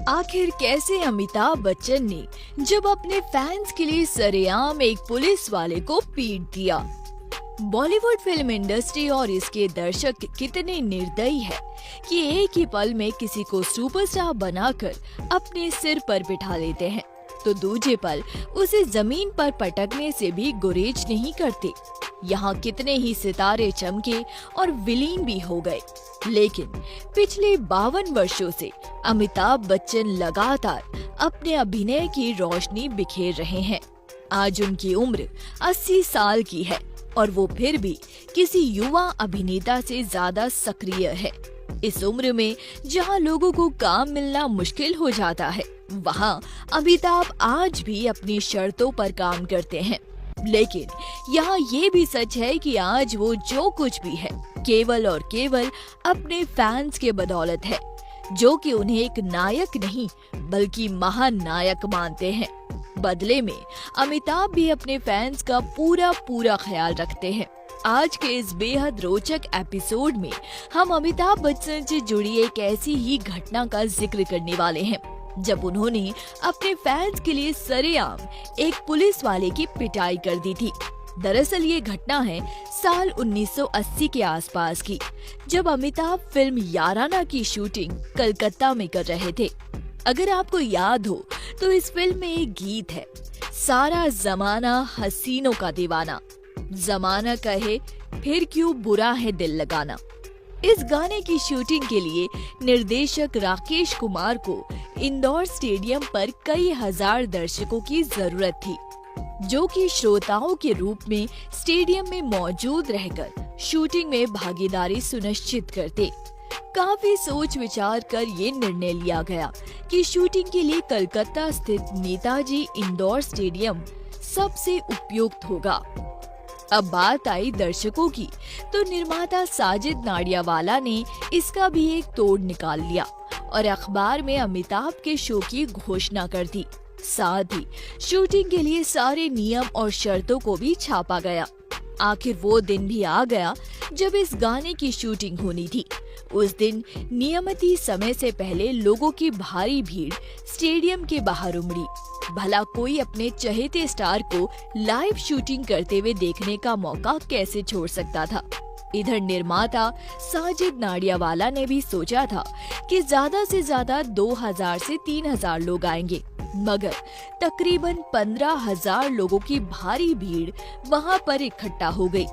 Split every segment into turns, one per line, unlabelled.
आखिर कैसे अमिताभ बच्चन ने जब अपने फैंस के लिए सरेआम एक पुलिस वाले को पीट दिया। बॉलीवुड फिल्म इंडस्ट्री और इसके दर्शक कितने निर्दयी है कि एक ही पल में किसी को सुपरस्टार बनाकर अपने सिर पर बिठा लेते हैं, तो दूजे पल उसे जमीन पर पटकने से भी गुरेज नहीं करते। यहाँ कितने ही सितारे चमके और विलीन भी हो गए, लेकिन पिछले 52 वर्षों से अमिताभ बच्चन लगातार अपने अभिनय की रोशनी बिखेर रहे हैं। आज उनकी उम्र 80 साल की है और वो फिर भी किसी युवा अभिनेता से ज्यादा सक्रिय है। इस उम्र में जहां लोगों को काम मिलना मुश्किल हो जाता है, वहां अमिताभ आज भी अपनी शर्तों पर काम करते हैं। लेकिन यहाँ ये भी सच है कि आज वो जो कुछ भी है केवल और केवल अपने फैंस के बदौलत है, जो कि उन्हें एक नायक नहीं बल्कि महानायक मानते हैं। बदले में अमिताभ भी अपने फैंस का पूरा ख्याल रखते हैं। आज के इस बेहद रोचक एपिसोड में हम अमिताभ बच्चन से जुड़ी एक ऐसी ही घटना का जिक्र करने वाले हैं, जब उन्होंने अपने फैंस के लिए सरेआम एक पुलिस वाले की पिटाई कर दी थी। दरअसल ये घटना है साल 1980 के आसपास की, जब अमिताभ फिल्म याराना की शूटिंग कलकत्ता में कर रहे थे। अगर आपको याद हो तो इस फिल्म में एक गीत है, सारा जमाना हसीनों का दीवाना, जमाना कहे फिर क्यों बुरा है दिल लगाना। इस गाने की शूटिंग के लिए निर्देशक राकेश कुमार को इंदौर स्टेडियम पर कई हजार दर्शकों की जरूरत थी, जो कि श्रोताओं के रूप में स्टेडियम में मौजूद रहकर शूटिंग में भागीदारी सुनिश्चित करते। काफी सोच विचार कर ये निर्णय लिया गया कि शूटिंग के लिए कलकत्ता स्थित नेताजी इंदौर स्टेडियम सबसे उपयुक्त होगा। अब बात आई दर्शकों की, तो निर्माता साजिद नाडियावाला ने इसका भी एक तोड़ निकाल लिया और अखबार में अमिताभ के शो की घोषणा कर दी। साथ ही शूटिंग के लिए सारे नियम और शर्तों को भी छापा गया। आखिर वो दिन भी आ गया जब इस गाने की शूटिंग होनी थी। उस दिन नियमित समय से पहले लोगों की भारी भीड़ स्टेडियम के बाहर उमड़ी। भला कोई अपने चहेते स्टार को लाइव शूटिंग करते हुए देखने का मौका कैसे छोड़ सकता था। इधर निर्माता साजिद नाडियावाला ने भी सोचा था कि ज्यादा से ज्यादा 2000 से 3000 लोग आएंगे, मगर तकरीबन 15,000 लोगों की भारी भीड़ वहां पर इकट्ठा हो गई।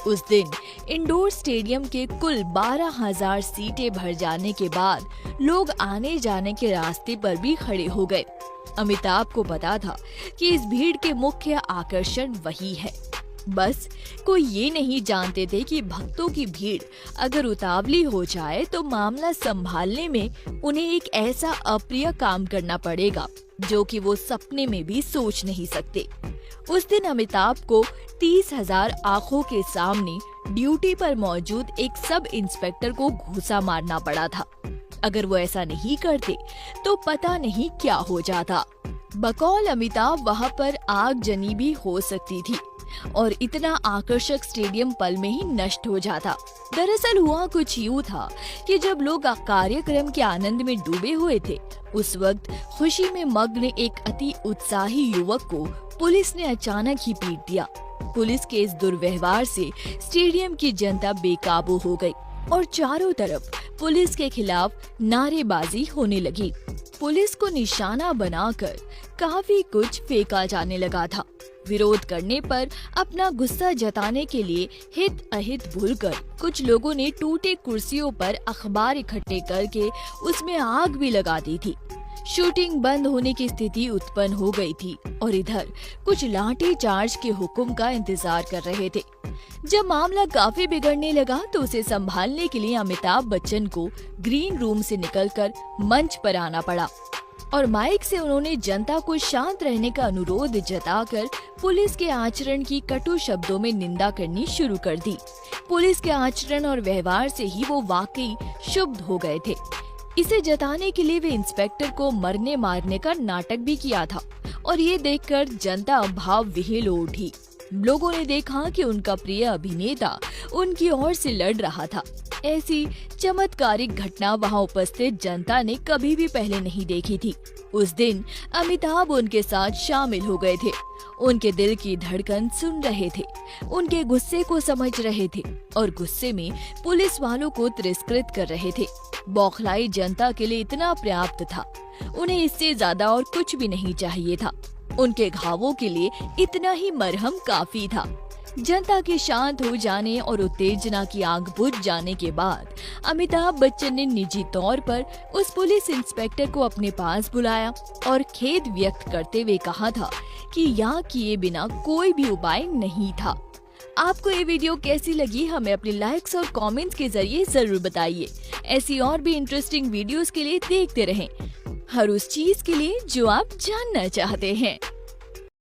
उस दिन इंडोर स्टेडियम के कुल 12,000 सीटें भर जाने के बाद लोग आने जाने के रास्ते पर भी खड़े हो गए। अमिताभ को पता था कि इस भीड़ के मुख्य आकर्षण वही है। बस कोई ये नहीं जानते थे कि भक्तों की भीड़ अगर उतावली हो जाए तो मामला संभालने में उन्हें एक ऐसा अप्रिय काम करना पड़ेगा जो कि वो सपने में भी सोच नहीं सकते। उस दिन अमिताभ को 30,000 आंखों के सामने ड्यूटी पर मौजूद एक सब इंस्पेक्टर को घूंसा मारना पड़ा था। अगर वो ऐसा नहीं करते तो पता नहीं क्या हो जाता। बकौल अमिताभ वहाँ पर आगजनी भी हो सकती थी और इतना आकर्षक स्टेडियम पल में ही नष्ट हो जाता। दरअसल हुआ कुछ यूँ था कि जब लोग कार्यक्रम के आनंद में डूबे हुए थे, उस वक्त खुशी में मग्न एक अति उत्साही युवक को पुलिस ने अचानक ही पीट दिया। पुलिस के इस दुर्व्यवहार से स्टेडियम की जनता बेकाबू हो गई और चारों तरफ पुलिस के खिलाफ नारेबाजी होने लगी। पुलिस को निशाना बनाकर काफी कुछ फेंका जाने लगा था। विरोध करने पर अपना गुस्सा जताने के लिए हित अहित भूलकर कुछ लोगों ने टूटे कुर्सियों पर अखबार इकट्ठे करके उसमें आग भी लगा दी थी। शूटिंग बंद होने की स्थिति उत्पन्न हो गई थी और इधर कुछ लाठी चार्ज के हुक्म का इंतजार कर रहे थे। जब मामला काफी बिगड़ने लगा तो उसे संभालने के लिए अमिताभ बच्चन को ग्रीन रूम से निकलकर मंच पर आना पड़ा और माइक से उन्होंने जनता को शांत रहने का अनुरोध जताकर पुलिस के आचरण की कटु शब्दों में निंदा करनी शुरू कर दी। पुलिस के आचरण और व्यवहार से ही वो वाकई क्षुब्ध हो गए थे। इसे जताने के लिए वे इंस्पेक्टर को मरने मारने का नाटक भी किया था और ये देखकर जनता भाव विह्वल हो उठी। लोगों ने देखा कि उनका प्रिय अभिनेता उनकी ओर से लड़ रहा था। ऐसी चमत्कारिक घटना वहां उपस्थित जनता ने कभी भी पहले नहीं देखी थी। उस दिन अमिताभ उनके साथ शामिल हो गए थे, उनके दिल की धड़कन सुन रहे थे, उनके गुस्से को समझ रहे थे और गुस्से में पुलिस वालों को तिरस्कृत कर रहे थे। बौखलाई जनता के लिए इतना पर्याप्त था, उन्हें इससे ज्यादा और कुछ भी नहीं चाहिए था। उनके घावों के लिए इतना ही मरहम काफी था। जनता के शांत हो जाने और उत्तेजना की आग बुझ जाने के बाद अमिताभ बच्चन ने निजी तौर पर उस पुलिस इंस्पेक्टर को अपने पास बुलाया और खेद व्यक्त करते हुए कहा था कि यहाँ किए बिना कोई भी उपाय नहीं था। आपको ये वीडियो कैसी लगी हमें अपने लाइक्स और कमेंट्स के जरिए जरूर बताइए। ऐसी और भी इंटरेस्टिंग वीडियोस के लिए देखते रहें, हर उस चीज के लिए जो आप जानना चाहते हैं।